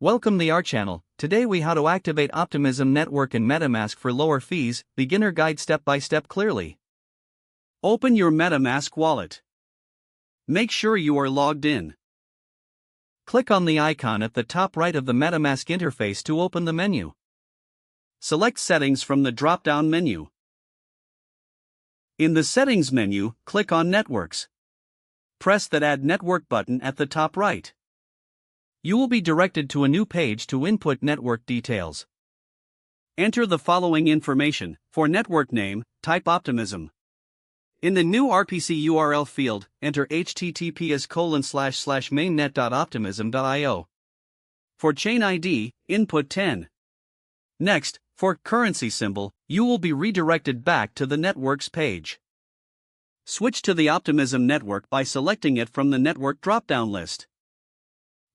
Welcome to our channel. Today we how to activate Optimism network and MetaMask for lower fees, beginner guide step by step clearly. Open your MetaMask wallet. Make sure you are logged in. Click on the icon at the top right of the MetaMask interface to open the menu. Select Settings from the drop-down menu. In the Settings menu, click on Networks. Press that Add Network button at the top right. You will be directed to a new page to input network details. Enter the following information. For network name, type Optimism. In the new RPC URL field, enter https://mainnet.optimism.io. For chain ID, input 10. Next, for currency symbol, you will be redirected back to the networks page. Switch to the Optimism network by selecting it from the network drop-down list.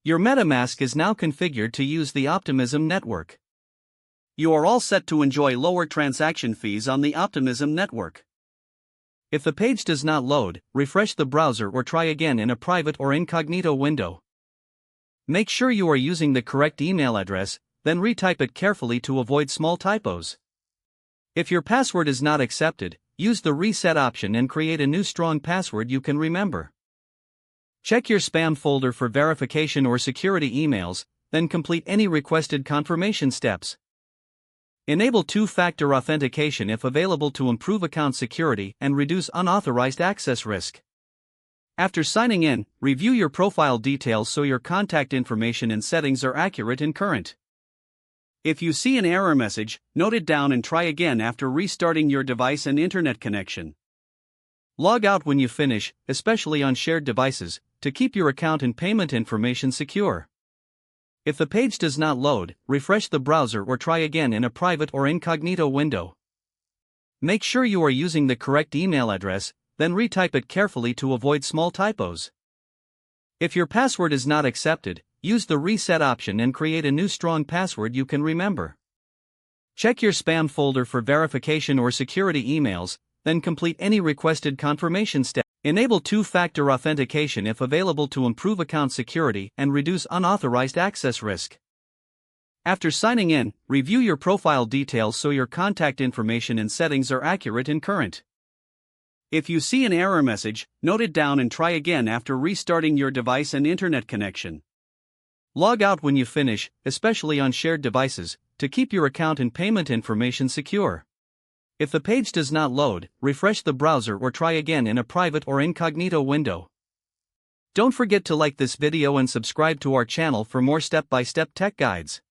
Your MetaMask is now configured to use the Optimism network. You are all set to enjoy lower transaction fees on the Optimism network. If the page does not load, refresh the browser or try again in a private or incognito window. Make sure you are using the correct email address, then retype it carefully to avoid small typos. If your password is not accepted, use the reset option and create a new strong password you can remember. Check your spam folder for verification or security emails, then complete any requested confirmation steps. Enable two-factor authentication if available to improve account security and reduce unauthorized access risk. After signing in, review your profile details so your contact information and settings are accurate and current. If you see an error message, note it down and try again after restarting your device and internet connection. Log out when you finish, especially on shared devices, to keep your account and payment information secure. If the page does not load, refresh the browser or try again in a private or incognito window. Make sure you are using the correct email address, then retype it carefully to avoid small typos. If your password is not accepted, use the reset option and create a new strong password you can remember. Check your spam folder for verification or security emails, then complete any requested confirmation step. Enable two-factor authentication if available to improve account security and reduce unauthorized access risk. After signing in, review your profile details so your contact information and settings are accurate and current. If you see an error message, note it down and try again after restarting your device and internet connection. Log out when you finish, especially on shared devices, to keep your account and payment information secure. If the page does not load, refresh the browser or try again in a private or incognito window. Don't forget to like this video and subscribe to our channel for more step-by-step tech guides.